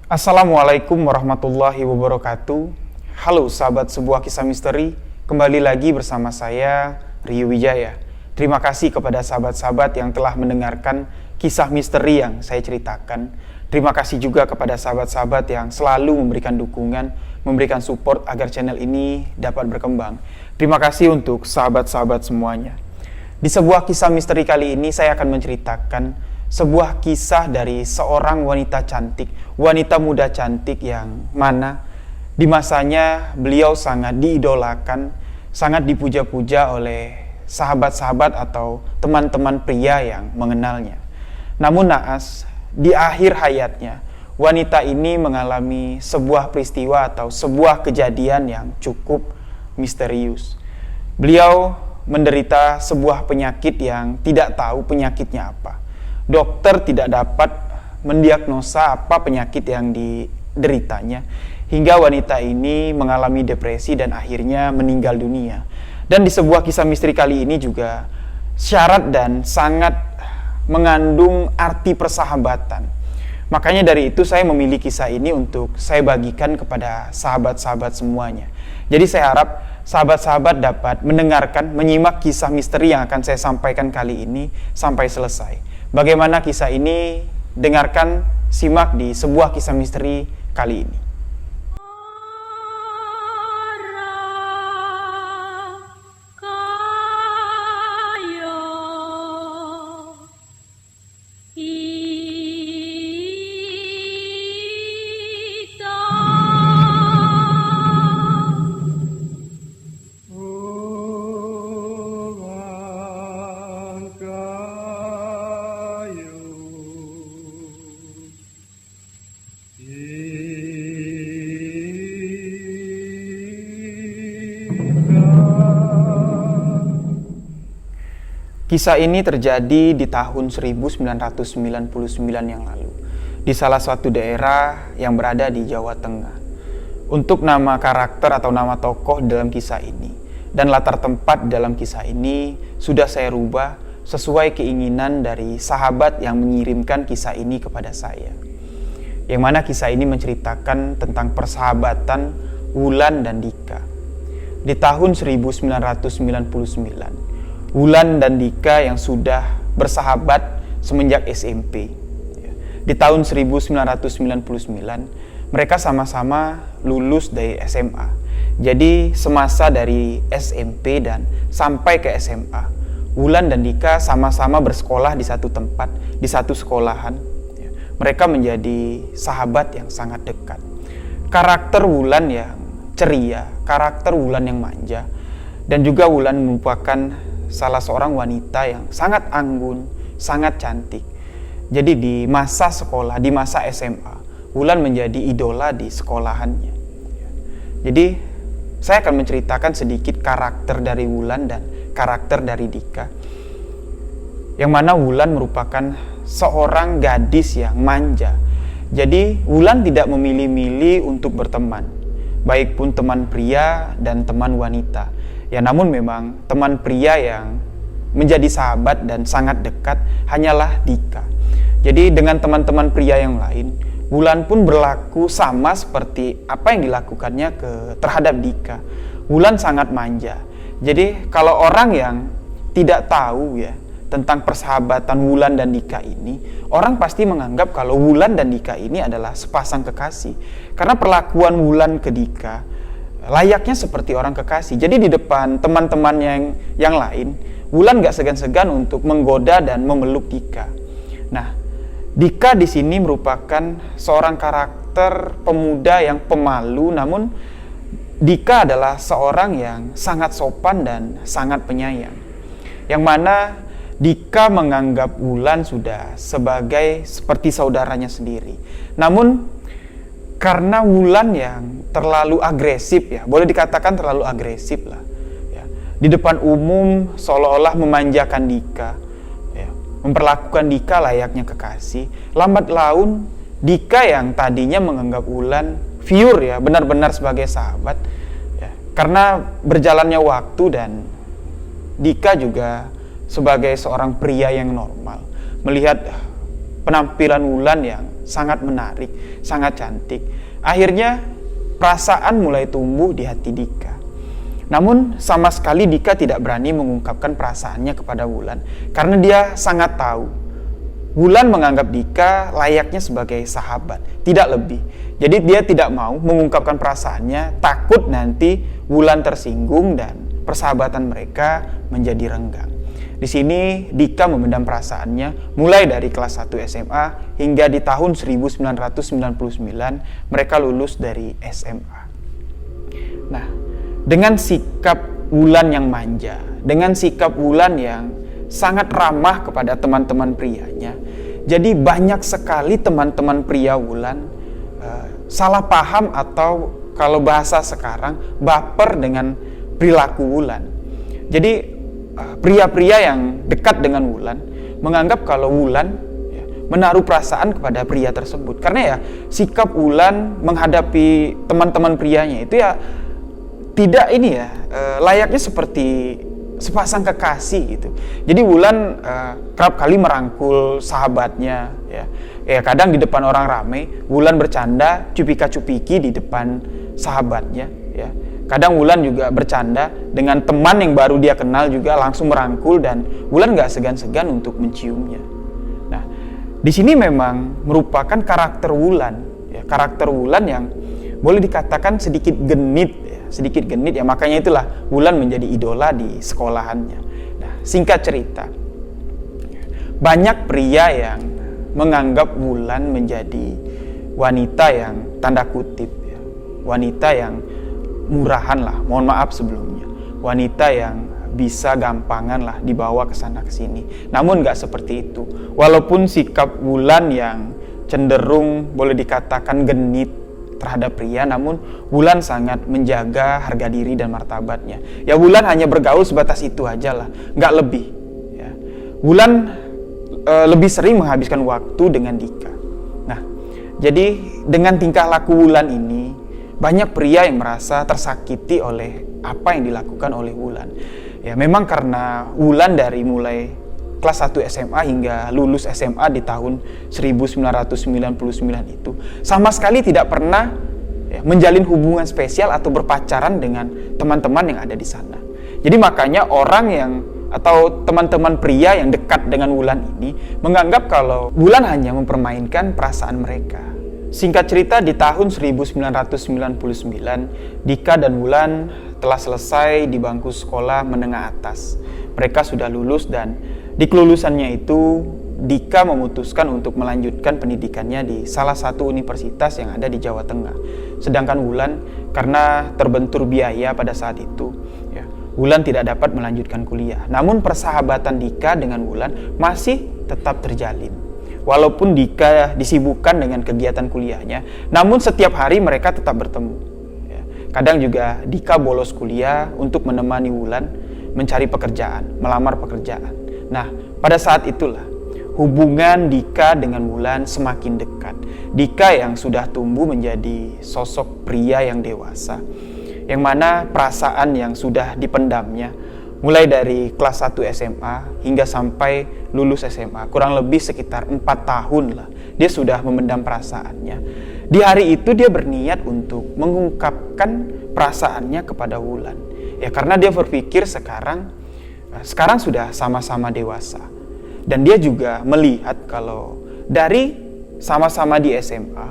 Assalamualaikum warahmatullahi wabarakatuh. Halo sahabat sebuah kisah misteri, kembali lagi bersama saya Rio Wijaya. Terima kasih kepada sahabat-sahabat yang telah mendengarkan kisah misteri yang saya ceritakan. Terima kasih juga kepada sahabat-sahabat yang selalu memberikan dukungan, memberikan support agar channel ini dapat berkembang. Terima kasih untuk sahabat-sahabat semuanya. Di sebuah kisah misteri kali ini saya akan menceritakan sebuah kisah dari seorang wanita cantik, wanita muda cantik yang mana di masanya beliau sangat diidolakan, sangat dipuja-puja oleh sahabat-sahabat atau teman-teman pria yang mengenalnya. Namun naas, di akhir hayatnya, wanita ini mengalami sebuah peristiwa atau sebuah kejadian yang cukup misterius. Beliau menderita sebuah penyakit yang tidak tahu penyakitnya apa. Dokter tidak dapat mendiagnosa apa penyakit yang dideritanya, hingga wanita ini mengalami depresi dan akhirnya meninggal dunia. Dan di sebuah kisah misteri kali ini juga syarat dan sangat mengandung arti persahabatan. Makanya dari itu saya memilih kisah ini untuk saya bagikan kepada sahabat-sahabat semuanya. Jadi saya harap sahabat-sahabat dapat mendengarkan, menyimak kisah misteri yang akan saya sampaikan kali ini sampai selesai. Bagaimana kisah ini? Dengarkan, simak di sebuah kisah misteri kali ini. Kisah ini terjadi di tahun 1999 yang lalu, di salah satu daerah yang berada di Jawa Tengah. Untuk nama karakter atau nama tokoh dalam kisah ini dan latar tempat dalam kisah ini sudah saya rubah sesuai keinginan dari sahabat yang mengirimkan kisah ini kepada saya. Yang mana kisah ini menceritakan tentang persahabatan Wulan dan Dika. Di tahun 1999, Wulan dan Dika yang sudah bersahabat semenjak SMP. Di tahun 1999, mereka sama-sama lulus dari SMA. Jadi semasa dari SMP dan sampai ke SMA, Wulan dan Dika sama-sama bersekolah di satu tempat, di satu sekolahan. Mereka menjadi sahabat yang sangat dekat. Karakter Wulan yang ceria, karakter Wulan yang manja, dan juga Wulan merupakan salah seorang wanita yang sangat anggun, sangat cantik. Jadi di masa sekolah, di masa SMA, Wulan menjadi idola di sekolahannya. Jadi saya akan menceritakan sedikit karakter dari Wulan dan karakter dari Dika. Yang mana Wulan merupakan seorang gadis yang manja. Jadi Wulan tidak memilih-milih untuk berteman, baik pun teman pria dan teman wanita. Ya namun memang teman pria yang menjadi sahabat dan sangat dekat hanyalah Dika. Jadi dengan teman-teman pria yang lain, Wulan pun berlaku sama seperti apa yang dilakukannya terhadap Dika. Wulan sangat manja. Jadi kalau orang yang tidak tahu ya tentang persahabatan Wulan dan Dika ini, orang pasti menganggap kalau Wulan dan Dika ini adalah sepasang kekasih. Karena perlakuan Wulan ke Dika layaknya seperti orang kekasih. Jadi di depan teman-teman yang lain, Wulan gak segan-segan untuk menggoda dan memeluk Dika. Nah, Dika di sini merupakan seorang karakter pemuda yang pemalu, namun Dika adalah seorang yang sangat sopan dan sangat penyayang. Yang mana Dika menganggap Wulan sudah seperti saudaranya sendiri. Namun karena Wulan yang terlalu agresif ya, boleh dikatakan terlalu agresif lah ya. Di depan umum seolah-olah memanjakan Dika ya, memperlakukan Dika layaknya kekasih. Lambat laun Dika yang tadinya menganggap Wulan pure ya, benar-benar sebagai sahabat ya, karena berjalannya waktu dan Dika juga sebagai seorang pria yang normal melihat penampilan Wulan yang sangat menarik, sangat cantik. Akhirnya perasaan mulai tumbuh di hati Dika. Namun sama sekali Dika tidak berani mengungkapkan perasaannya kepada Wulan karena dia sangat tahu Wulan menganggap Dika layaknya sebagai sahabat, tidak lebih. Jadi dia tidak mau mengungkapkan perasaannya, takut nanti Wulan tersinggung dan persahabatan mereka menjadi renggang. Di sini Dika memendam perasaannya mulai dari kelas 1 SMA hingga di tahun 1999 mereka lulus dari SMA. Nah, dengan sikap Wulan yang manja, dengan sikap Wulan yang sangat ramah kepada teman-teman prianya, jadi banyak sekali teman-teman pria Wulan salah paham atau kalau bahasa sekarang baper dengan perilaku Wulan. Jadi pria-pria yang dekat dengan Wulan menganggap kalau Wulan menaruh perasaan kepada pria tersebut karena ya sikap Wulan menghadapi teman-teman prianya itu ya tidak layaknya seperti sepasang kekasih gitu. Jadi Wulan kerap kali merangkul sahabatnya ya kadang di depan orang ramai Wulan bercanda cupika-cupiki di depan sahabatnya ya. Kadang Wulan juga bercanda dengan teman yang baru dia kenal juga langsung merangkul dan Wulan gak segan-segan untuk menciumnya. Nah, di sini memang merupakan karakter Wulan, ya, karakter Wulan yang boleh dikatakan sedikit genit ya. Makanya itulah Wulan menjadi idola di sekolahannya. Nah, singkat cerita, banyak pria yang menganggap Wulan menjadi wanita yang tanda kutip, ya, wanita yang murahan lah, mohon maaf sebelumnya, wanita yang bisa gampangan lah dibawa ke sana ke sini. Namun nggak seperti itu. Walaupun sikap Wulan yang cenderung boleh dikatakan genit terhadap pria, namun Wulan sangat menjaga harga diri dan martabatnya. Ya Wulan hanya bergaul sebatas itu aja lah, nggak lebih. Ya. Wulan lebih sering menghabiskan waktu dengan Dika. Nah, jadi dengan tingkah laku Wulan ini banyak pria yang merasa tersakiti oleh apa yang dilakukan oleh Wulan. Ya memang karena Wulan dari mulai kelas 1 SMA hingga lulus SMA di tahun 1999 itu sama sekali tidak pernah menjalin hubungan spesial atau berpacaran dengan teman-teman yang ada di sana. Jadi makanya orang yang atau teman-teman pria yang dekat dengan Wulan ini menganggap kalau Wulan hanya mempermainkan perasaan mereka. Singkat cerita, di tahun 1999, Dika dan Wulan telah selesai di bangku sekolah menengah atas. Mereka sudah lulus dan di kelulusannya itu, Dika memutuskan untuk melanjutkan pendidikannya di salah satu universitas yang ada di Jawa Tengah. Sedangkan Wulan, karena terbentur biaya pada saat itu, Wulan tidak dapat melanjutkan kuliah. Namun persahabatan Dika dengan Wulan masih tetap terjalin. Walaupun Dika disibukkan dengan kegiatan kuliahnya, namun setiap hari mereka tetap bertemu. Kadang juga Dika bolos kuliah untuk menemani Wulan mencari pekerjaan, melamar pekerjaan. Nah, pada saat itulah hubungan Dika dengan Wulan semakin dekat. Dika yang sudah tumbuh menjadi sosok pria yang dewasa, yang mana perasaan yang sudah dipendamnya mulai dari kelas 1 SMA hingga sampai lulus SMA, kurang lebih sekitar 4 tahun lah, dia sudah memendam perasaannya. Di hari itu dia berniat untuk mengungkapkan perasaannya kepada Wulan. Ya karena dia berpikir sekarang sudah sama-sama dewasa. Dan dia juga melihat kalau dari sama-sama di SMA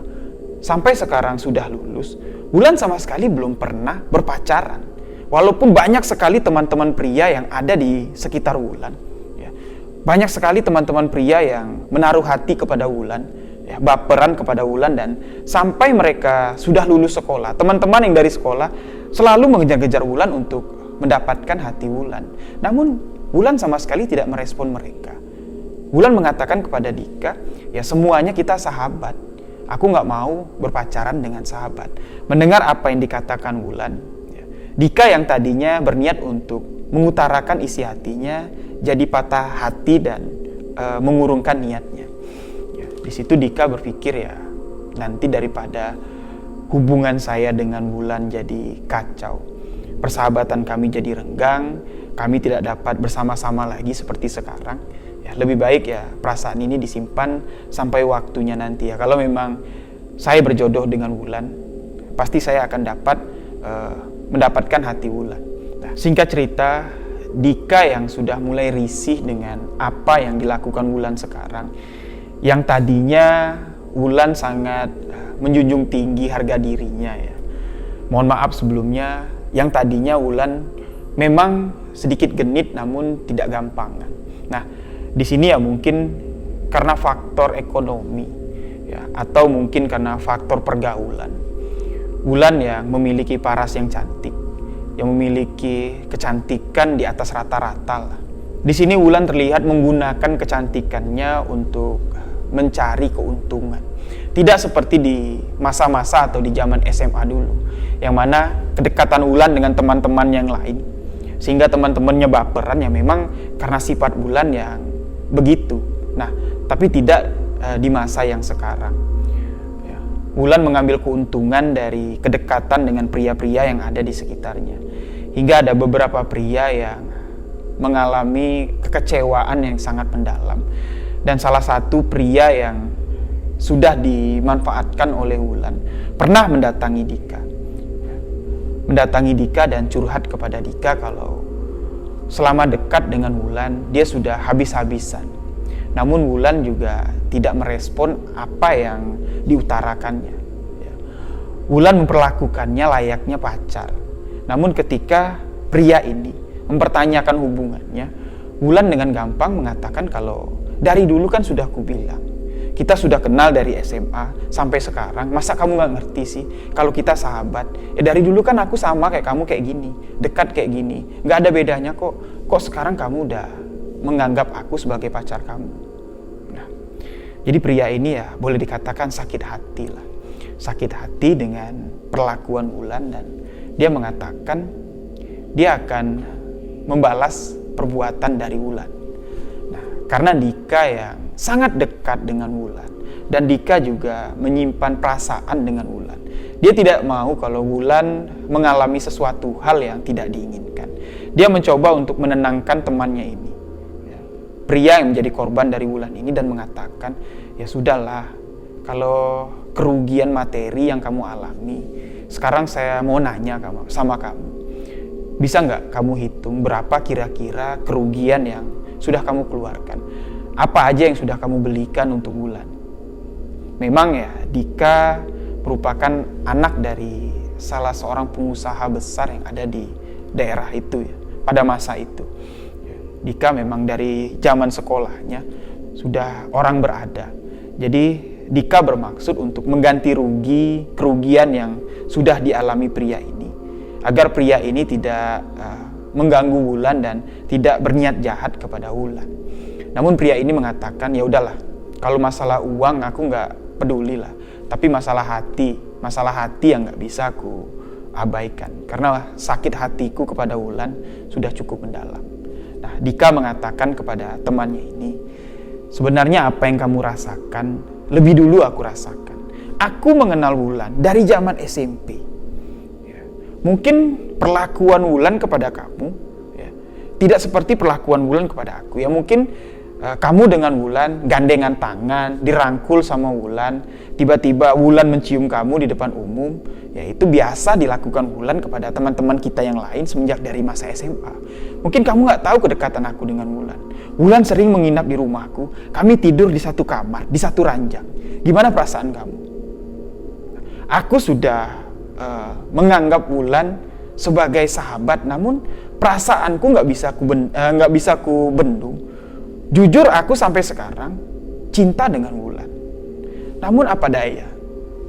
sampai sekarang sudah lulus, Wulan sama sekali belum pernah berpacaran. Walaupun banyak sekali teman-teman pria yang ada di sekitar Wulan, ya. Banyak sekali teman-teman pria yang menaruh hati kepada Wulan, ya, baperan kepada Wulan, dan sampai mereka sudah lulus sekolah, teman-teman yang dari sekolah selalu mengejar-kejar Wulan untuk mendapatkan hati Wulan. Namun Wulan sama sekali tidak merespon mereka. Wulan mengatakan kepada Dika, ya semuanya kita sahabat. Aku gak mau berpacaran dengan sahabat. Mendengar apa yang dikatakan Wulan, Dika yang tadinya berniat untuk mengutarakan isi hatinya jadi patah hati dan mengurungkan niatnya. Ya, di situ Dika berpikir ya nanti daripada hubungan saya dengan Wulan jadi kacau, persahabatan kami jadi renggang, kami tidak dapat bersama-sama lagi seperti sekarang. Ya, lebih baik ya perasaan ini disimpan sampai waktunya nanti ya. Kalau memang saya berjodoh dengan Wulan, pasti saya akan mendapatkan hati Wulan. Nah, singkat cerita, Dika yang sudah mulai risih dengan apa yang dilakukan Wulan sekarang, yang tadinya Wulan sangat menjunjung tinggi harga dirinya ya. Mohon maaf sebelumnya, yang tadinya Wulan memang sedikit genit namun tidak gampangan. Nah, di sini ya mungkin karena faktor ekonomi ya, atau mungkin karena faktor pergaulan. Wulan yang memiliki paras yang cantik, yang memiliki kecantikan di atas rata-rata lah. Di sini Wulan terlihat menggunakan kecantikannya untuk mencari keuntungan. Tidak seperti di masa-masa atau di zaman SMA dulu, yang mana kedekatan Wulan dengan teman-teman yang lain, sehingga teman-temannya baperan ya memang karena sifat Wulan yang begitu. Nah, tapi tidak di masa yang sekarang. Ya, Wulan mengambil keuntungan dari kedekatan dengan pria-pria yang ada di sekitarnya. Hingga ada beberapa pria yang mengalami kekecewaan yang sangat mendalam. Dan salah satu pria yang sudah dimanfaatkan oleh Wulan pernah mendatangi Dika. Mendatangi Dika dan curhat kepada Dika kalau selama dekat dengan Wulan dia sudah habis-habisan. Namun Wulan juga tidak merespon apa yang diutarakannya. Wulan memperlakukannya layaknya pacar. Namun ketika pria ini mempertanyakan hubungannya, Wulan dengan gampang mengatakan kalau dari dulu kan sudah kubilang, kita sudah kenal dari SMA sampai sekarang, masa kamu gak ngerti sih kalau kita sahabat? Dari dulu kan aku sama kayak kamu kayak gini, dekat kayak gini, gak ada bedanya kok. Kok sekarang kamu udah menganggap aku sebagai pacar kamu? Nah, jadi pria ini ya boleh dikatakan sakit hati lah. Sakit hati dengan perlakuan Wulan dan dia mengatakan dia akan membalas perbuatan dari Wulan. Nah, karena Dika yang sangat dekat dengan Wulan dan Dika juga menyimpan perasaan dengan Wulan. Dia tidak mau kalau Wulan mengalami sesuatu hal yang tidak diinginkan. Dia mencoba untuk menenangkan temannya ini, pria yang menjadi korban dari Wulan ini, dan mengatakan, ya sudahlah, kalau kerugian materi yang kamu alami, sekarang saya mau nanya sama kamu, bisa nggak kamu hitung berapa kira-kira kerugian yang sudah kamu keluarkan? Apa aja yang sudah kamu belikan untuk Wulan? Memang ya, Dika merupakan anak dari salah seorang pengusaha besar yang ada di daerah itu ya, pada masa itu. Dika memang dari zaman sekolahnya sudah orang berada. Jadi Dika bermaksud untuk mengganti kerugian yang sudah dialami pria ini, agar pria ini tidak mengganggu Wulan dan tidak berniat jahat kepada Wulan. Namun pria ini mengatakan, ya udahlah, kalau masalah uang aku nggak peduli lah, tapi masalah hati yang nggak bisa aku abaikan, karena sakit hatiku kepada Wulan sudah cukup mendalam. Nah, Dika mengatakan kepada temannya ini, sebenarnya apa yang kamu rasakan, lebih dulu aku rasakan. Aku mengenal Wulan dari zaman SMP. Mungkin perlakuan Wulan kepada kamu ya, tidak seperti perlakuan Wulan kepada aku. Ya mungkin kamu dengan Wulan gandengan tangan, dirangkul sama Wulan, tiba-tiba Wulan mencium kamu di depan umum, ya itu biasa dilakukan Wulan kepada teman-teman kita yang lain semenjak dari masa SMA. Mungkin kamu nggak tahu kedekatan aku dengan Wulan. Wulan sering menginap di rumahku, kami tidur di satu kamar, di satu ranjang. Gimana perasaan kamu? Aku sudah menganggap Wulan sebagai sahabat, namun perasaanku nggak bisa ku bendung. Jujur aku sampai sekarang cinta dengan Wulan. Namun apa daya,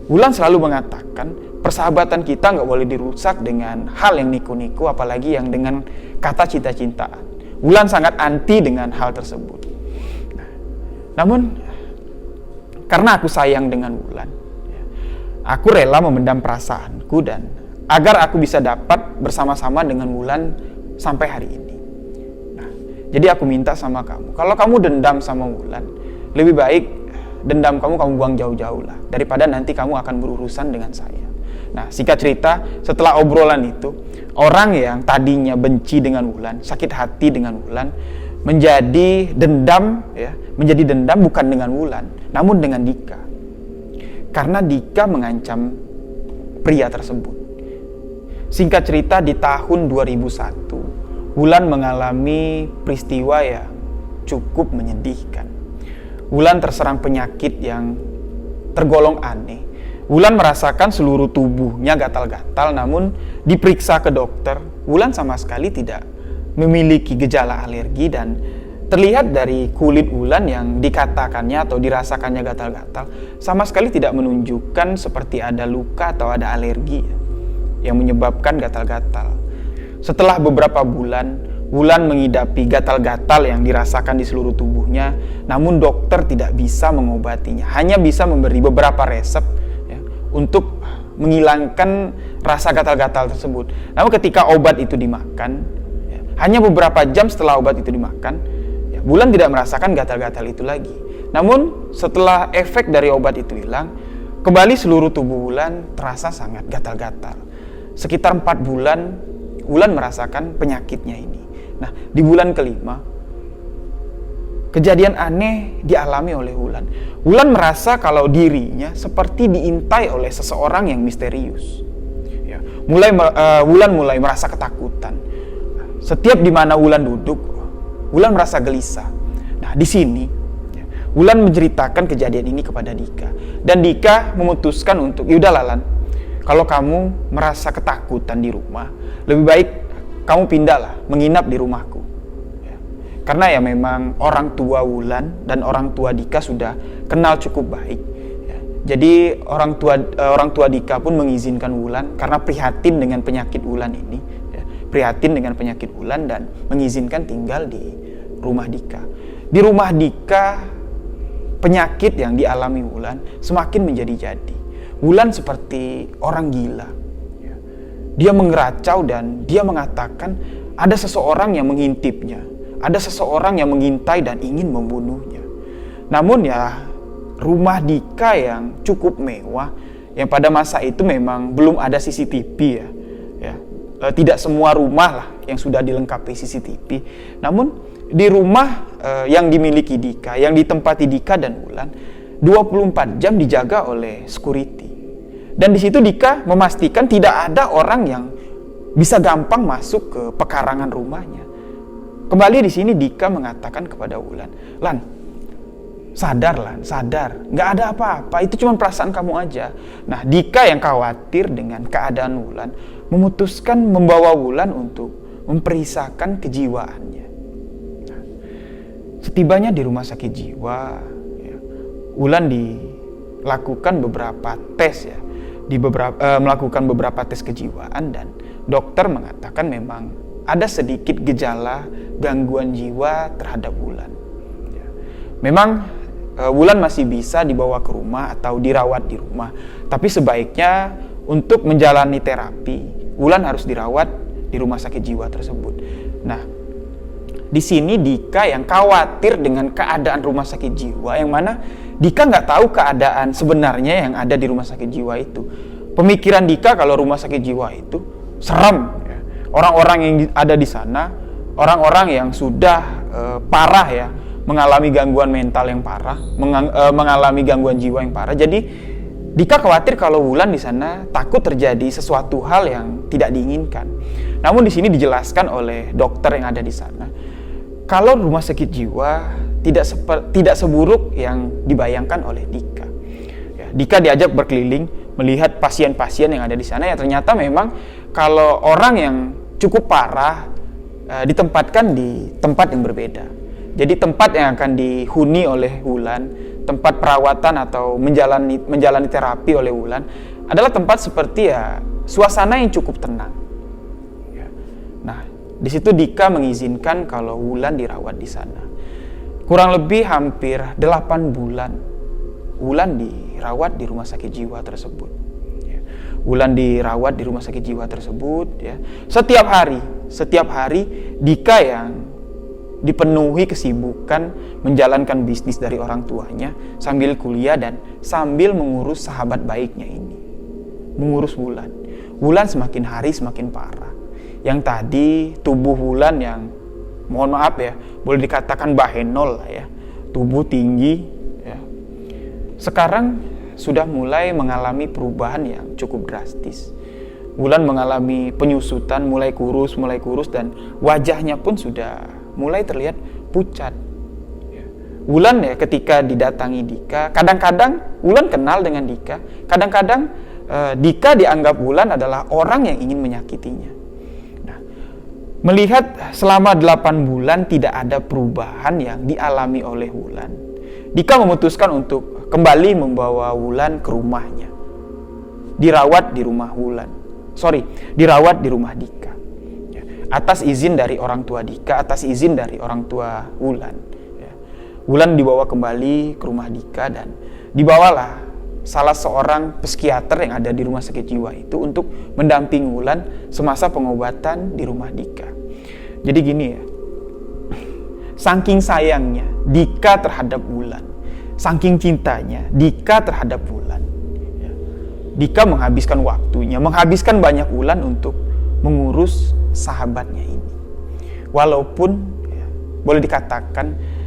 Wulan selalu mengatakan persahabatan kita nggak boleh dirusak dengan hal yang niku-niku, apalagi yang dengan kata cinta-cintaan. Wulan sangat anti dengan hal tersebut. Namun karena aku sayang dengan Wulan, aku rela memendam perasaanku dan agar aku bisa dapat bersama-sama dengan Wulan sampai hari ini. Nah, jadi aku minta sama kamu, kalau kamu dendam sama Wulan, lebih baik dendam kamu buang jauh-jauh lah, daripada nanti kamu akan berurusan dengan saya. Nah, singkat cerita, setelah obrolan itu, orang yang tadinya benci dengan Wulan, sakit hati dengan Wulan, menjadi dendam ya, menjadi dendam bukan dengan Wulan, namun dengan Dika. Karena Dika mengancam pria tersebut. Singkat cerita, di tahun 2001, Wulan mengalami peristiwa yang cukup menyedihkan. Wulan terserang penyakit yang tergolong aneh. Wulan merasakan seluruh tubuhnya gatal-gatal, namun diperiksa ke dokter, Wulan sama sekali tidak memiliki gejala alergi, dan terlihat dari kulit Wulan yang dikatakannya atau dirasakannya gatal-gatal sama sekali tidak menunjukkan seperti ada luka atau ada alergi yang menyebabkan gatal-gatal. Setelah beberapa bulan, Wulan mengidapi gatal-gatal yang dirasakan di seluruh tubuhnya, namun dokter tidak bisa mengobatinya, hanya bisa memberi beberapa resep ya, untuk menghilangkan rasa gatal-gatal tersebut. Namun ketika obat itu dimakan, ya, hanya beberapa jam setelah obat itu dimakan, ya, Wulan tidak merasakan gatal-gatal itu lagi. Namun setelah efek dari obat itu hilang, kembali seluruh tubuh Wulan terasa sangat gatal-gatal. Sekitar 4 bulan, Wulan merasakan penyakitnya ini. Nah, di bulan kelima, kejadian aneh dialami oleh Wulan. Wulan merasa kalau dirinya seperti diintai oleh seseorang yang misterius. Ya, Wulan mulai merasa ketakutan. Setiap di mana Wulan duduk, Wulan merasa gelisah. Nah, di sini ya, Wulan menceritakan kejadian ini kepada Dika, dan Dika memutuskan untuk, "Yaudah Lan, kalau kamu merasa ketakutan di rumah, lebih baik kamu pindahlah, menginap di rumahku." Ya. Karena ya memang orang tua Wulan dan orang tua Dika sudah kenal cukup baik. Ya. Jadi orang tua Dika pun mengizinkan Wulan karena prihatin dengan penyakit Wulan ini. Ya. Prihatin dengan penyakit Wulan dan mengizinkan tinggal di rumah Dika. Di rumah Dika, penyakit yang dialami Wulan semakin menjadi-jadi. Wulan seperti orang gila. Dia mengeracau dan dia mengatakan ada seseorang yang mengintipnya, ada seseorang yang mengintai dan ingin membunuhnya. Namun ya, rumah Dika yang cukup mewah, yang pada masa itu memang belum ada CCTV ya. Tidak semua rumah lah yang sudah dilengkapi CCTV. Namun di rumah yang dimiliki Dika, yang ditempati Dika dan Wulan, 24 jam dijaga oleh security. Dan di situ Dika memastikan tidak ada orang yang bisa gampang masuk ke pekarangan rumahnya. Kembali di sini Dika mengatakan kepada Wulan, "Lan, sadar Lan, sadar. Nggak ada apa-apa, itu cuma perasaan kamu aja." Nah, Dika yang khawatir dengan keadaan Wulan memutuskan membawa Wulan untuk memeriksakan kejiwaannya. Nah, setibanya di rumah sakit jiwa, ya, Wulan dilakukan beberapa tes ya. Melakukan beberapa tes kejiwaan, dan dokter mengatakan memang ada sedikit gejala gangguan jiwa terhadap Wulan. Ya. Memang Wulan masih bisa dibawa ke rumah atau dirawat di rumah, tapi sebaiknya untuk menjalani terapi, Wulan harus dirawat di rumah sakit jiwa tersebut. Nah, di sini Dika yang khawatir dengan keadaan rumah sakit jiwa, yang mana Dika nggak tahu keadaan sebenarnya yang ada di rumah sakit jiwa itu. Pemikiran Dika kalau rumah sakit jiwa itu serem. Ya. Orang-orang yang ada di sana, orang-orang yang sudah parah ya, mengalami gangguan mental yang parah, mengalami gangguan jiwa yang parah. Jadi Dika khawatir kalau Wulan di sana takut terjadi sesuatu hal yang tidak diinginkan. Namun di sini dijelaskan oleh dokter yang ada di sana, kalau rumah sakit jiwa tidak seburuk yang dibayangkan oleh Dika. Ya, Dika diajak berkeliling melihat pasien-pasien yang ada di sana. Ya, ternyata memang kalau orang yang cukup parah ditempatkan di tempat yang berbeda. Jadi tempat yang akan dihuni oleh Wulan, tempat perawatan atau menjalani terapi oleh Wulan adalah tempat seperti ya suasana yang cukup tenang. Ya. Nah, di situ Dika mengizinkan kalau Wulan dirawat di sana. Kurang lebih hampir 8 bulan Wulan dirawat di rumah sakit jiwa tersebut. Ya. Wulan dirawat di rumah sakit jiwa tersebut. Ya. Setiap hari Dika yang dipenuhi kesibukan menjalankan bisnis dari orang tuanya sambil kuliah dan sambil mengurus sahabat baiknya ini, mengurus Wulan. Wulan semakin hari semakin parah. Yang tadi tubuh Wulan yang mohon maaf ya, boleh dikatakan bahenol lah ya, tubuh tinggi ya. Sekarang sudah mulai mengalami perubahan yang cukup drastis. Wulan mengalami penyusutan, mulai kurus dan wajahnya pun sudah mulai terlihat pucat. Wulan ya ketika didatangi Dika, kadang-kadang Wulan kenal dengan Dika, kadang-kadang Dika dianggap Wulan adalah orang yang ingin menyakitinya. Nah, melihat selama 8 bulan tidak ada perubahan yang dialami oleh Wulan, Dika memutuskan untuk kembali membawa Wulan ke rumahnya, dirawat di rumah Dika. Atas izin dari orang tua Dika, atas izin dari orang tua Wulan. Wulan dibawa kembali ke rumah Dika dan dibawalah salah seorang psikiater yang ada di rumah sakit jiwa itu untuk mendampingi Wulan semasa pengobatan di rumah Dika. Jadi gini ya, saking sayangnya Dika terhadap Wulan, saking cintanya Dika terhadap Wulan, Dika menghabiskan waktunya, menghabiskan banyak bulan untuk mengurus sahabatnya ini. Walaupun boleh dikatakan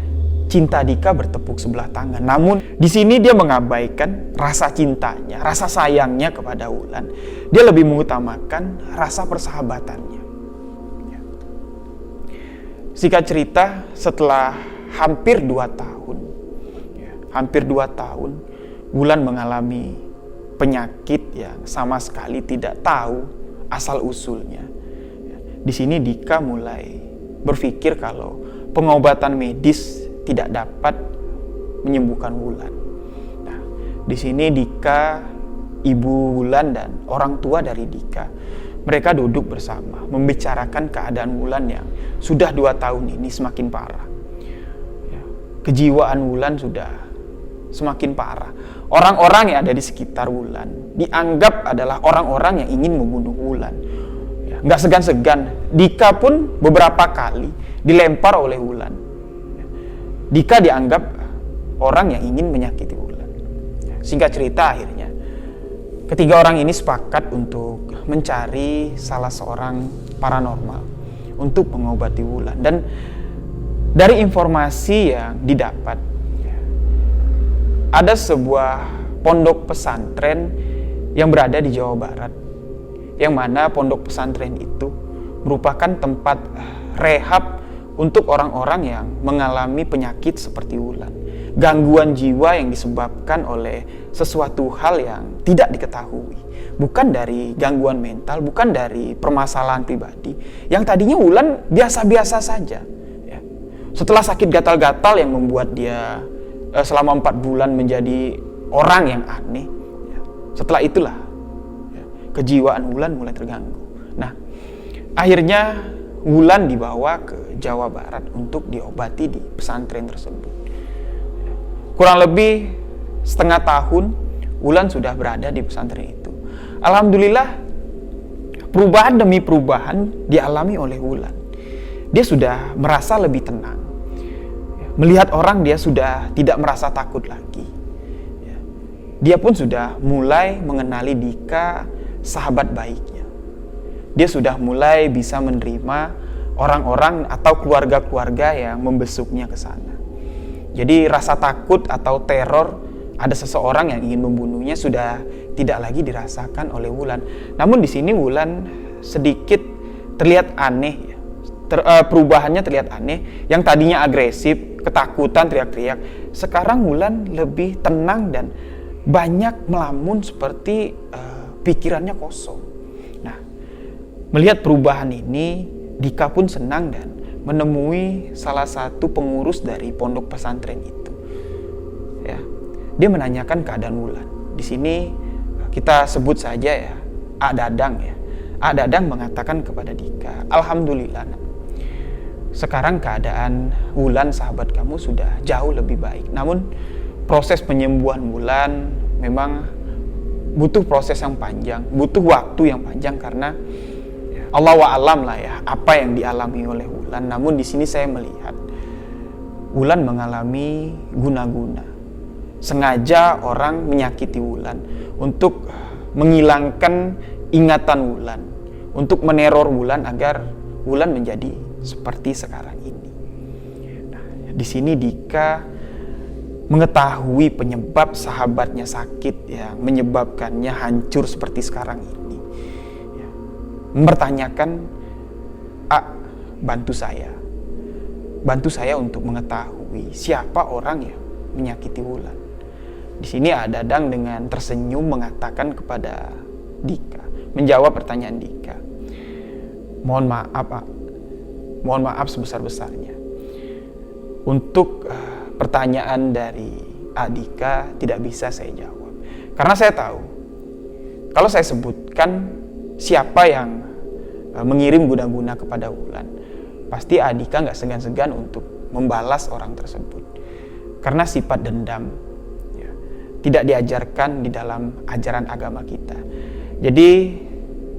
cinta Dika bertepuk sebelah tangan, namun di sini dia mengabaikan rasa cintanya, rasa sayangnya kepada Wulan. Dia lebih mengutamakan rasa persahabatannya. Singkat cerita, setelah hampir 2 tahun, Wulan mengalami penyakit yang sama sekali tidak tahu asal usulnya. Di sini Dika mulai berpikir kalau pengobatan medis tidak dapat menyembuhkan Wulan. Nah, di sini Dika, ibu Wulan dan orang tua dari Dika, mereka duduk bersama membicarakan keadaan Wulan yang sudah 2 tahun ini semakin parah. Kejiwaan Wulan sudah semakin parah. Orang-orang yang ada di sekitar Wulan dianggap adalah orang-orang yang ingin membunuh Wulan. Nggak segan-segan, Dika pun beberapa kali dilempar oleh Wulan. Dika dianggap orang yang ingin menyakiti Wulan. Singkat cerita, akhirnya ketiga orang ini sepakat untuk mencari salah seorang paranormal untuk mengobati Wulan. Dan dari informasi yang didapat, ada sebuah pondok pesantren yang berada di Jawa Barat, yang mana pondok pesantren itu merupakan tempat rehab untuk orang-orang yang mengalami penyakit seperti Wulan, gangguan jiwa yang disebabkan oleh sesuatu hal yang tidak diketahui, bukan dari gangguan mental, bukan dari permasalahan pribadi, yang tadinya Wulan biasa-biasa saja. Setelah sakit gatal-gatal yang membuat dia selama 4 bulan menjadi orang yang aneh, setelah itulah kejiwaan Wulan mulai terganggu. Nah, akhirnya Wulan dibawa ke Jawa Barat untuk diobati di pesantren tersebut. Kurang lebih setengah tahun Wulan sudah berada di pesantren itu. Alhamdulillah, perubahan demi perubahan dialami oleh Wulan. Dia sudah merasa lebih tenang. Melihat orang, dia sudah tidak merasa takut lagi. Dia pun sudah mulai mengenali Dika, sahabat baiknya. Dia sudah mulai bisa menerima orang-orang atau keluarga-keluarga yang membesuknya ke sana. Jadi rasa takut atau teror ada seseorang yang ingin membunuhnya sudah tidak lagi dirasakan oleh Wulan. Namun di sini Wulan sedikit terlihat aneh. Perubahannya terlihat aneh. Yang tadinya agresif, ketakutan, teriak-teriak, sekarang Wulan lebih tenang dan banyak melamun seperti pikirannya kosong. Nah, melihat perubahan ini, Dika pun senang dan menemui salah satu pengurus dari pondok pesantren itu. Ya, dia menanyakan keadaan Wulan. Di sini kita sebut saja ya, A Dadang ya. A Dadang mengatakan kepada Dika, alhamdulillah, sekarang keadaan Wulan sahabat kamu sudah jauh lebih baik. Namun proses penyembuhan Wulan memang butuh proses yang panjang, butuh waktu yang panjang karena Allahu a'lam lah ya apa yang dialami oleh Wulan. Namun di sini saya melihat Wulan mengalami guna-guna. Sengaja orang menyakiti Wulan untuk menghilangkan ingatan Wulan, untuk meneror Wulan agar Wulan menjadi seperti sekarang ini. Di sini Dika mengetahui penyebab sahabatnya sakit yang menyebabkannya hancur seperti sekarang ini. Ya. Mempertanyakan, bantu saya untuk mengetahui siapa orang yang menyakiti Wulan. Di sini Dadang dengan tersenyum mengatakan kepada Dika, menjawab pertanyaan Dika, mohon maaf sebesar-besarnya. Untuk pertanyaan dari Dika tidak bisa saya jawab, karena saya tahu kalau saya sebutkan siapa yang mengirim guna-guna kepada Wulan, pasti Dika nggak segan-segan untuk membalas orang tersebut, karena sifat dendam tidak diajarkan di dalam ajaran agama kita. Jadi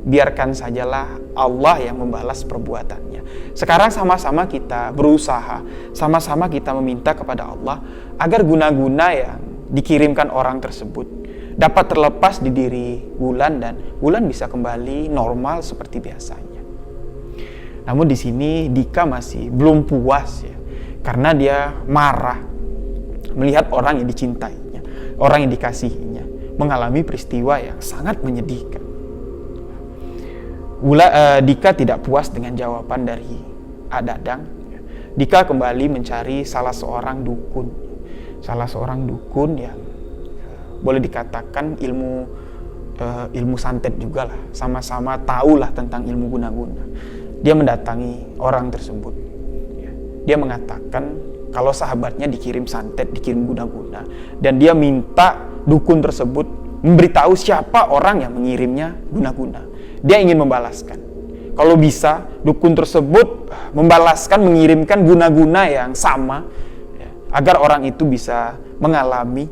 biarkan sajalah Allah yang membalas perbuatannya. Sekarang sama-sama kita berusaha, sama-sama kita meminta kepada Allah agar guna-guna yang dikirimkan orang tersebut dapat terlepas di diri Wulan dan Wulan bisa kembali normal seperti biasanya. Namun di sini Dika masih belum puas ya, karena dia marah melihat orang yang dicintainya, orang yang dikasihinya mengalami peristiwa yang sangat menyedihkan. Dika tidak puas dengan jawaban dari Dadang. Dika kembali mencari salah seorang dukun yang boleh dikatakan ilmu santet juga lah, sama-sama tahulah tentang ilmu guna-guna. Dia mendatangi orang tersebut. Dia mengatakan kalau sahabatnya dikirim santet, dikirim guna-guna, dan dia minta dukun tersebut memberitahu siapa orang yang mengirimnya guna-guna. Dia ingin membalaskan. Kalau bisa, dukun tersebut membalaskan, mengirimkan guna-guna yang sama, agar orang itu bisa mengalami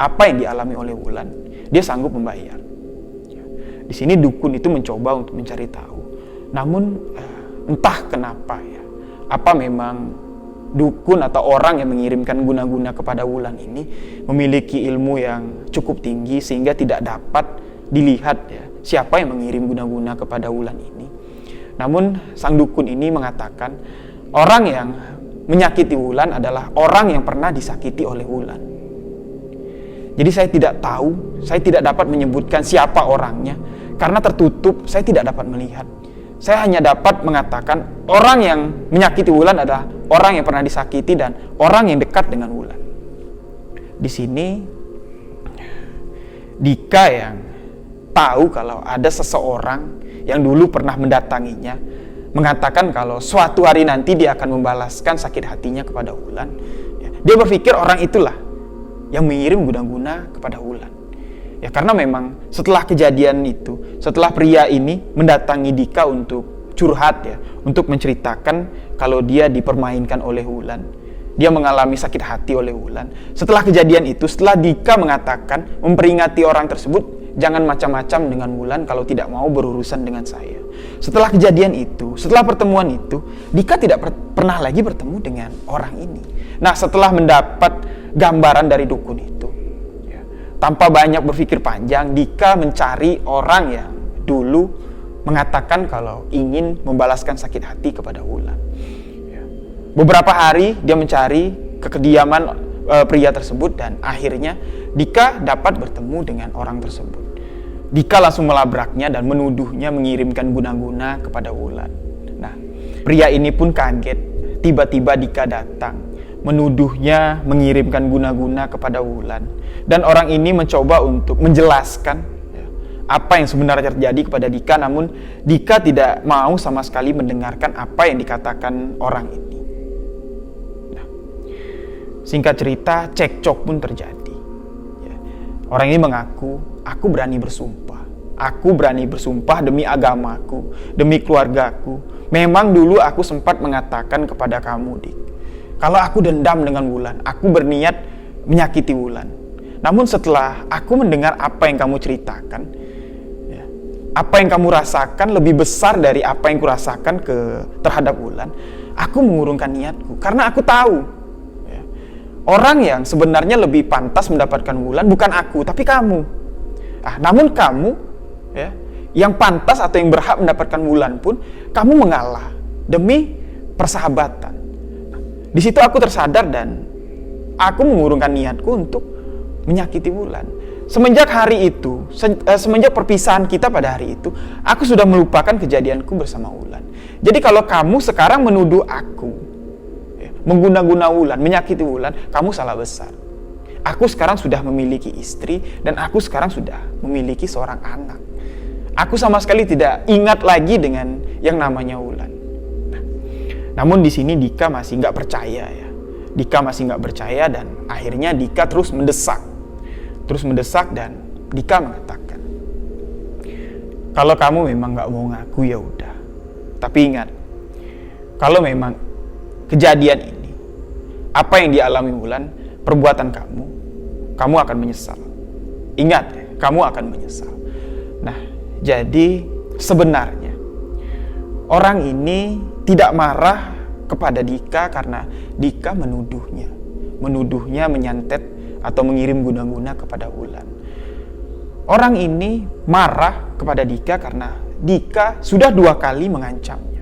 apa yang dialami oleh Wulan. Dia sanggup membayar. Di sini dukun itu mencoba untuk mencari tahu. Namun entah kenapa ya, apa memang dukun atau orang yang mengirimkan guna-guna kepada Wulan ini memiliki ilmu yang cukup tinggi sehingga tidak dapat dilihat ya, siapa yang mengirim guna-guna kepada Wulan ini. Namun sang dukun ini mengatakan orang yang menyakiti Wulan adalah orang yang pernah disakiti oleh Wulan. Jadi saya tidak tahu, saya tidak dapat menyebutkan siapa orangnya karena tertutup, saya tidak dapat melihat. Saya hanya dapat mengatakan orang yang menyakiti Wulan adalah orang yang pernah disakiti dan orang yang dekat dengan Wulan. Di sini Dika yang tahu kalau ada seseorang yang dulu pernah mendatanginya mengatakan kalau suatu hari nanti dia akan membalaskan sakit hatinya kepada Wulan. Dia berpikir orang itulah yang mengirim guna-guna kepada Wulan. Ya karena memang setelah kejadian itu, setelah pria ini mendatangi Dika untuk curhat ya, untuk menceritakan kalau dia dipermainkan oleh Wulan, dia mengalami sakit hati oleh Wulan. Setelah kejadian itu, setelah Dika mengatakan, memperingati orang tersebut, jangan macam-macam dengan Wulan kalau tidak mau berurusan dengan saya. Setelah kejadian itu, setelah pertemuan itu, Dika tidak pernah lagi bertemu dengan orang ini. Nah, setelah mendapat gambaran dari dukun itu, ya, tanpa banyak berpikir panjang, Dika mencari orang yang dulu mengatakan kalau ingin membalaskan sakit hati kepada Wulan. Ya. Beberapa hari dia mencari ke kediaman pria tersebut dan akhirnya Dika dapat bertemu dengan orang tersebut. Dika langsung melabraknya dan menuduhnya mengirimkan guna-guna kepada Wulan. Nah, pria ini pun kaget. Tiba-tiba Dika datang, menuduhnya mengirimkan guna-guna kepada Wulan. Dan orang ini mencoba untuk menjelaskan apa yang sebenarnya terjadi kepada Dika, namun Dika tidak mau sama sekali mendengarkan apa yang dikatakan orang ini. Nah, singkat cerita, cekcok pun terjadi. Orang ini mengaku, aku berani bersumpah demi agamaku, demi keluargaku. Memang dulu aku sempat mengatakan kepada kamu, Dik, kalau aku dendam dengan Wulan, aku berniat menyakiti Wulan. Namun setelah aku mendengar apa yang kamu ceritakan, apa yang kamu rasakan lebih besar dari apa yang kurasakan terhadap Wulan, aku mengurungkan niatku karena aku tahu orang yang sebenarnya lebih pantas mendapatkan Wulan bukan aku, tapi kamu. Namun kamu yang pantas atau yang berhak mendapatkan Wulan pun kamu mengalah demi persahabatan. Di situ aku tersadar dan aku mengurungkan niatku untuk menyakiti Wulan. Semenjak hari itu, semenjak perpisahan kita pada hari itu, aku sudah melupakan kejadianku bersama Wulan. Jadi kalau kamu sekarang menuduh aku mengguna-guna Wulan, menyakiti Wulan, kamu salah besar. Aku sekarang sudah memiliki istri dan aku sekarang sudah memiliki seorang anak. Aku sama sekali tidak ingat lagi dengan yang namanya Wulan. Nah, namun di sini Dika masih nggak percaya ya. Dika masih nggak percaya dan akhirnya Dika terus mendesak dan Dika mengatakan, kalau kamu memang nggak mau ngaku ya udah. Tapi ingat, kalau memang kejadian ini, apa yang dialami Wulan, perbuatan kamu akan menyesal. Ingat, kamu akan menyesal. Nah, jadi sebenarnya orang ini tidak marah kepada Dika karena Dika menuduhnya menyantet atau mengirim guna-guna kepada Wulan. Orang ini marah kepada Dika karena Dika sudah 2 kali mengancamnya.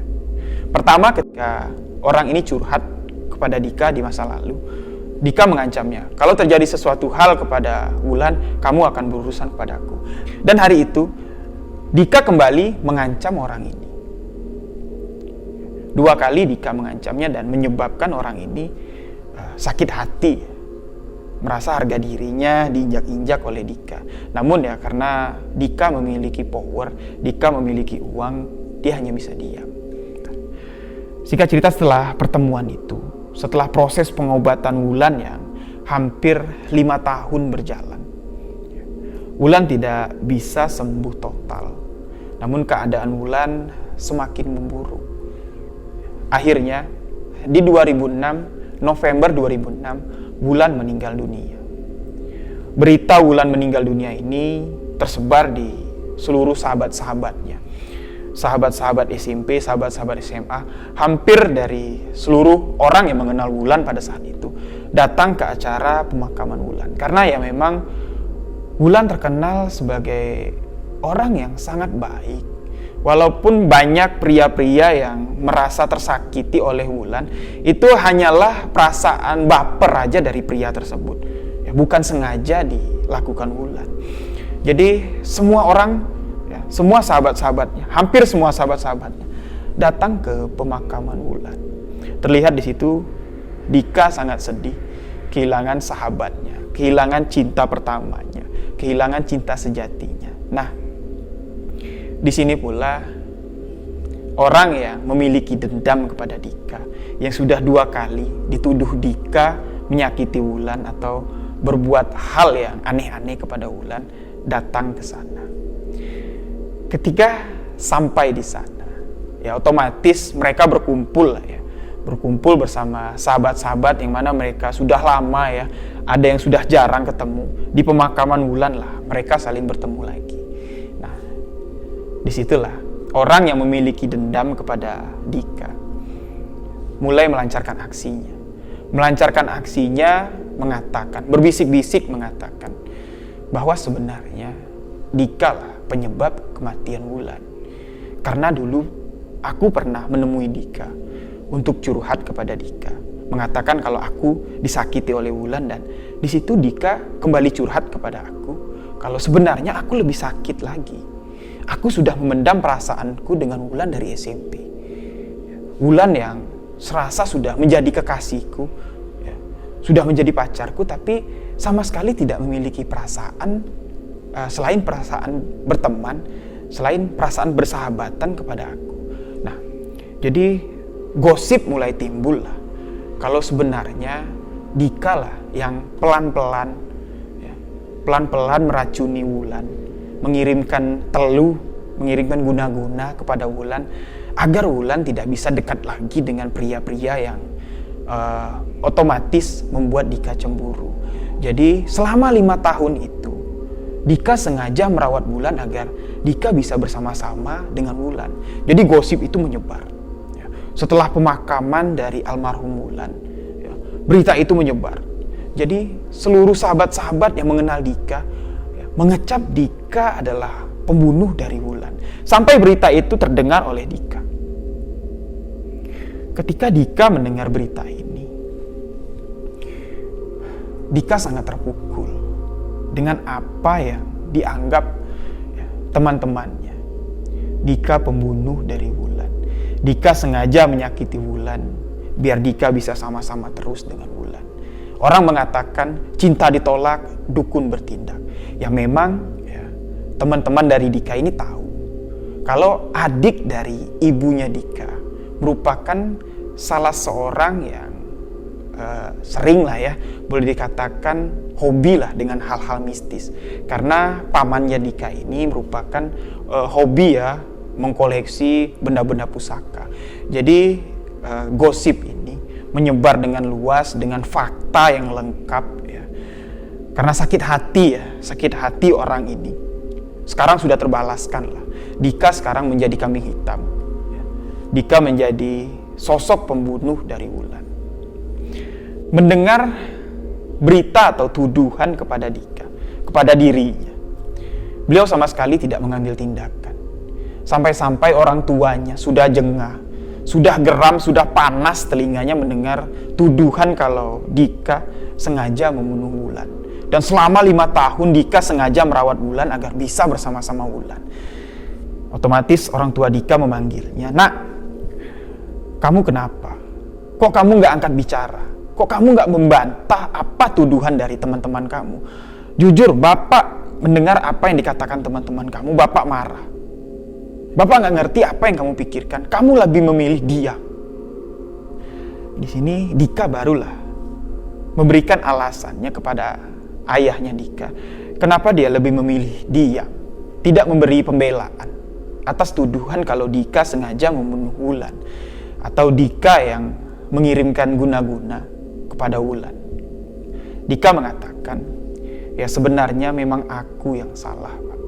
Pertama, ketika orang ini curhat kepada Dika di masa lalu, Dika mengancamnya, kalau terjadi sesuatu hal kepada Wulan, kamu akan berurusan kepadaku. Dan hari itu Dika kembali mengancam orang ini. 2 kali Dika mengancamnya dan menyebabkan orang ini sakit hati, merasa harga dirinya diinjak-injak oleh Dika. Namun ya karena Dika memiliki power, Dika memiliki uang, dia hanya bisa diam. Singkat cerita, setelah pertemuan itu, setelah proses pengobatan Wulan yang hampir 5 tahun berjalan, Wulan tidak bisa sembuh total. Namun keadaan Wulan semakin memburuk. Akhirnya di 2006, November 2006, Wulan meninggal dunia. Berita Wulan meninggal dunia ini tersebar di seluruh sahabat-sahabatnya. Sahabat-sahabat SMP, sahabat-sahabat SMA, hampir dari seluruh orang yang mengenal Wulan pada saat itu datang ke acara pemakaman Wulan. Karena ya memang Wulan terkenal sebagai orang yang sangat baik. Walaupun banyak pria-pria yang merasa tersakiti oleh Wulan, itu hanyalah perasaan baper aja dari pria tersebut. Ya, bukan sengaja dilakukan Wulan. Jadi semua orang, ya, semua sahabat-sahabatnya, hampir semua sahabat-sahabatnya datang ke pemakaman Wulan. Terlihat di situ Dika sangat sedih, kehilangan sahabatnya, kehilangan cinta pertamanya, kehilangan cinta sejatinya. Nah, di sini pula orang yang memiliki dendam kepada Dika, yang sudah 2 kali dituduh Dika menyakiti Wulan atau berbuat hal yang aneh-aneh kepada Wulan, datang ke sana. Ketika sampai di sana, ya otomatis mereka berkumpul lah ya. Berkumpul bersama sahabat-sahabat yang mana mereka sudah lama ya, ada yang sudah jarang ketemu. Di pemakaman Wulan lah mereka saling bertemu lagi. Disitulah orang yang memiliki dendam kepada Dika mulai melancarkan aksinya. Melancarkan aksinya mengatakan, berbisik-bisik mengatakan bahwa sebenarnya Dika lah penyebab kematian Wulan. Karena dulu aku pernah menemui Dika untuk curhat kepada Dika, mengatakan kalau aku disakiti oleh Wulan, dan di situ Dika kembali curhat kepada aku kalau sebenarnya aku lebih sakit lagi. Aku sudah memendam perasaanku dengan Wulan dari SMP. Wulan yang serasa sudah menjadi kekasihku, ya, sudah menjadi pacarku, tapi sama sekali tidak memiliki perasaan selain perasaan berteman, selain perasaan bersahabatan kepada aku. Nah, jadi gosip mulai timbul lah. Kalau sebenarnya Dika lah yang pelan-pelan meracuni Wulan, mengirimkan teluh, mengirimkan guna-guna kepada Wulan agar Wulan tidak bisa dekat lagi dengan pria-pria yang otomatis membuat Dika cemburu. Jadi selama 5 tahun itu Dika sengaja merawat Wulan agar Dika bisa bersama-sama dengan Wulan. Jadi gosip itu menyebar. Setelah pemakaman dari almarhum Wulan, berita itu menyebar. Jadi seluruh sahabat-sahabat yang mengenal Dika mengecap Dika adalah pembunuh dari Wulan. Sampai berita itu terdengar oleh Dika. Ketika Dika mendengar berita ini, Dika sangat terpukul dengan apa yang dianggap teman-temannya. Dika pembunuh dari Wulan. Dika sengaja menyakiti Wulan biar Dika bisa sama-sama terus dengan Wulan. Orang mengatakan cinta ditolak, dukun bertindak. Ya memang teman-teman dari Dika ini tahu kalau adik dari ibunya Dika merupakan salah seorang yang sering lah ya, boleh dikatakan hobi lah dengan hal-hal mistis. Karena pamannya Dika ini merupakan hobi ya, mengkoleksi benda-benda pusaka. Jadi gosip ini menyebar dengan luas, dengan fakta yang lengkap ya. Karena sakit hati orang ini. Sekarang sudah terbalaskan lah. Dika sekarang menjadi kambing hitam. Dika menjadi sosok pembunuh dari Wulan. Mendengar berita atau tuduhan kepada Dika, kepada dirinya, beliau sama sekali tidak mengambil tindakan. Sampai-sampai orang tuanya sudah jengah, sudah geram, sudah panas telinganya mendengar tuduhan kalau Dika sengaja membunuh Wulan. Dan selama 5 tahun Dika sengaja merawat Wulan agar bisa bersama-sama Wulan. Otomatis orang tua Dika memanggilnya, "Nak, kamu kenapa? Kok kamu gak angkat bicara? Kok kamu gak membantah apa tuduhan dari teman-teman kamu? Jujur, Bapak mendengar apa yang dikatakan teman-teman kamu, Bapak marah. Bapak gak ngerti apa yang kamu pikirkan. Kamu lebih memilih diam." Di sini Dika barulah memberikan alasannya kepada ayahnya Dika. Kenapa dia lebih memilih diam, tidak memberi pembelaan atas tuduhan kalau Dika sengaja membunuh Wulan, atau Dika yang mengirimkan guna-guna kepada Wulan. Dika mengatakan, ya sebenarnya memang aku yang salah, Pak.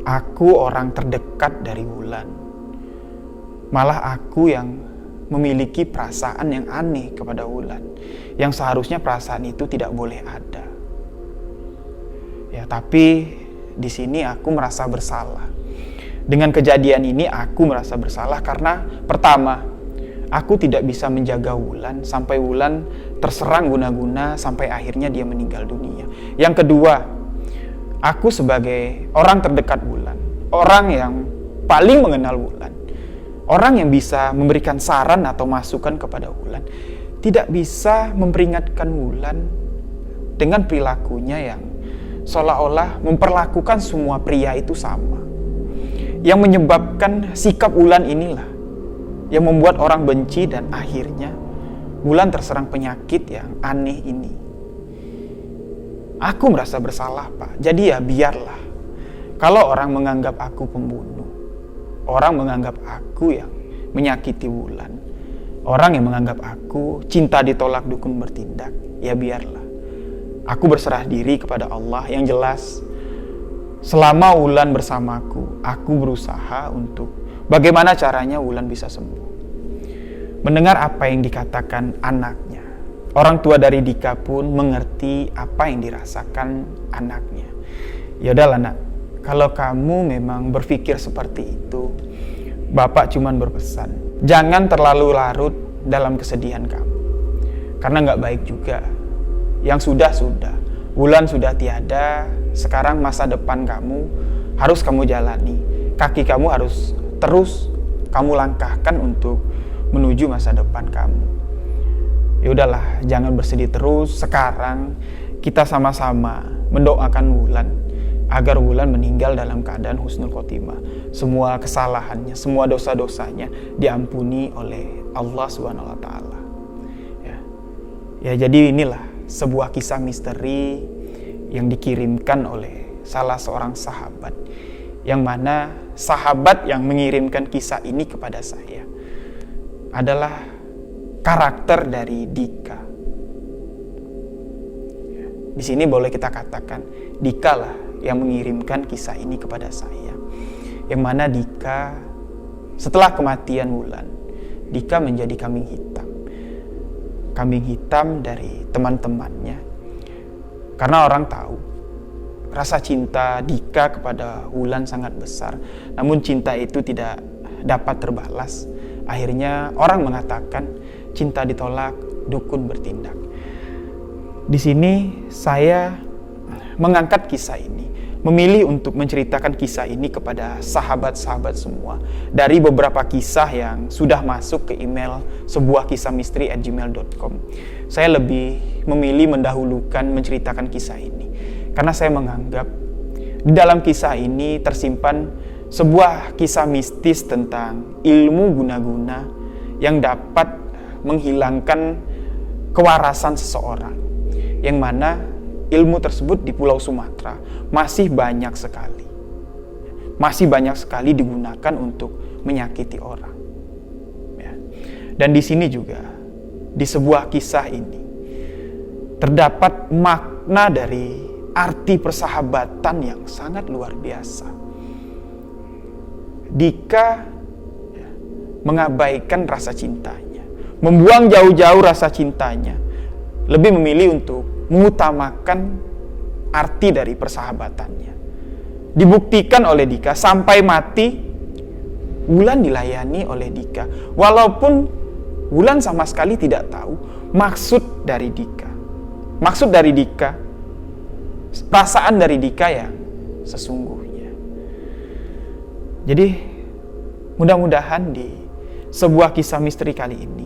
Aku orang terdekat dari Wulan. Malah aku yang memiliki perasaan yang aneh kepada Wulan, yang seharusnya perasaan itu tidak boleh ada. Ya, tapi di sini aku merasa bersalah. Dengan kejadian ini aku merasa bersalah karena pertama, aku tidak bisa menjaga Wulan sampai Wulan terserang guna-guna sampai akhirnya dia meninggal dunia. Yang kedua, aku sebagai orang terdekat Wulan, orang yang paling mengenal Wulan, orang yang bisa memberikan saran atau masukan kepada Wulan, tidak bisa memperingatkan Wulan dengan perilakunya yang seolah-olah memperlakukan semua pria itu sama. Yang menyebabkan sikap Wulan inilah yang membuat orang benci dan akhirnya Wulan terserang penyakit yang aneh ini. Aku merasa bersalah, Pak. Jadi ya biarlah. Kalau orang menganggap aku pembunuh, orang menganggap aku yang menyakiti Wulan, orang yang menganggap aku cinta ditolak dukun bertindak, ya biarlah. Aku berserah diri kepada Allah. Yang jelas, selama Wulan bersamaku, aku berusaha untuk bagaimana caranya Wulan bisa sembuh. Mendengar apa yang dikatakan anaknya, orang tua dari Dika pun mengerti apa yang dirasakan anaknya. Ya udahlah nak, kalau kamu memang berpikir seperti itu, Bapak cuman berpesan, jangan terlalu larut dalam kesedihan kamu. Karena gak baik juga. Yang sudah-sudah, Wulan sudah tiada, sekarang masa depan kamu harus kamu jalani. Kaki kamu harus terus kamu langkahkan untuk menuju masa depan kamu. Ya udahlah, jangan bersedih terus. Sekarang kita sama-sama mendoakan Wulan agar Wulan meninggal dalam keadaan husnul khotimah. Semua kesalahannya, semua dosa-dosanya diampuni oleh Allah Subhanahu wa taala. Ya, jadi inilah sebuah kisah misteri yang dikirimkan oleh salah seorang sahabat, yang mana sahabat yang mengirimkan kisah ini kepada saya adalah karakter dari Dika. Di sini boleh kita katakan Dika lah yang mengirimkan kisah ini kepada saya. Yang mana Dika setelah kematian Wulan, Dika menjadi kambing hitam. Kambing hitam dari teman-temannya. Karena orang tahu rasa cinta Dika kepada Wulan sangat besar. Namun cinta itu tidak dapat terbalas. Akhirnya orang mengatakan cinta ditolak, dukun bertindak. Di sini saya mengangkat kisah ini, memilih untuk menceritakan kisah ini kepada sahabat-sahabat semua dari beberapa kisah yang sudah masuk ke email sebuahkisahmisteri@gmail.com. Saya lebih memilih mendahulukan menceritakan kisah ini karena saya menganggap di dalam kisah ini tersimpan sebuah kisah mistis tentang ilmu guna-guna yang dapat menghilangkan kewarasan seseorang, yang mana ilmu tersebut di Pulau Sumatera masih banyak sekali digunakan untuk menyakiti orang. Ya. Dan di sini juga, di sebuah kisah ini terdapat makna dari arti persahabatan yang sangat luar biasa. Dika mengabaikan rasa cintanya, membuang jauh-jauh rasa cintanya, lebih memilih untuk mengutamakan arti dari persahabatannya. Dibuktikan oleh Dika sampai mati, Wulan dilayani oleh Dika, walaupun Wulan sama sekali tidak tahu maksud dari Dika. Maksud dari Dika, perasaan dari Dika yang sesungguhnya. Jadi mudah-mudahan di sebuah kisah misteri kali ini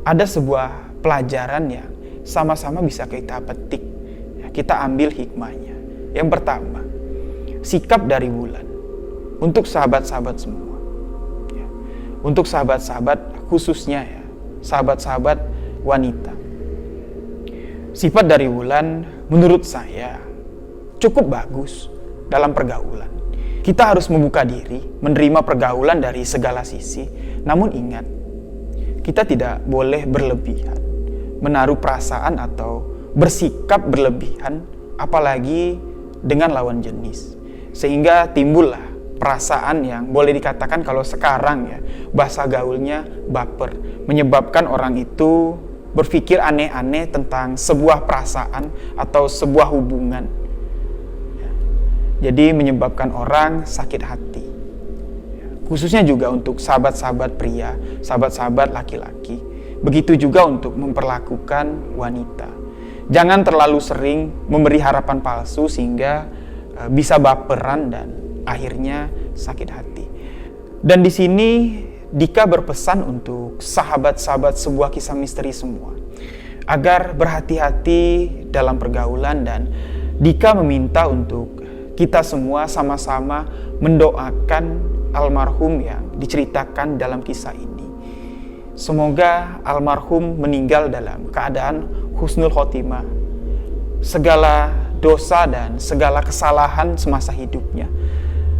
ada sebuah pelajaran yang sama-sama bisa kita petik, kita ambil hikmahnya. Yang pertama, sikap dari Wulan untuk sahabat-sahabat semua, untuk sahabat-sahabat khususnya sahabat-sahabat wanita. Sifat dari Wulan menurut saya cukup bagus dalam pergaulan. Kita harus membuka diri, menerima pergaulan dari segala sisi. Namun ingat, kita tidak boleh berlebihan, menaruh perasaan atau bersikap berlebihan, apalagi dengan lawan jenis, sehingga timbullah perasaan yang boleh dikatakan kalau sekarang bahasa gaulnya baper, menyebabkan orang itu berpikir aneh-aneh tentang sebuah perasaan atau sebuah hubungan. Jadi menyebabkan orang sakit hati. Khususnya juga untuk sahabat-sahabat pria, sahabat-sahabat laki-laki. Begitu juga untuk memperlakukan wanita. Jangan terlalu sering memberi harapan palsu sehingga bisa baperan dan akhirnya sakit hati. Dan di sini Dika berpesan untuk sahabat-sahabat sebuah kisah misteri semua agar berhati-hati dalam pergaulan, dan Dika meminta untuk kita semua sama-sama mendoakan almarhum yang diceritakan dalam kisah ini. Semoga almarhum meninggal dalam keadaan husnul khotimah. Segala dosa dan segala kesalahan semasa hidupnya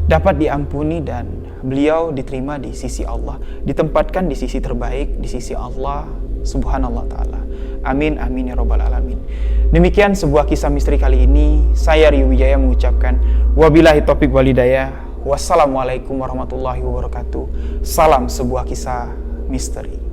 dapat diampuni dan beliau diterima di sisi Allah, ditempatkan di sisi terbaik di sisi Allah Subhanallah Ta'ala. Amin, amin ya robbal alamin. Demikian sebuah kisah misteri kali ini. Saya Rio Wijaya mengucapkan wabillahi taufiq wal hidayah. Wassalamualaikum warahmatullahi wabarakatuh. Salam sebuah kisah misteri.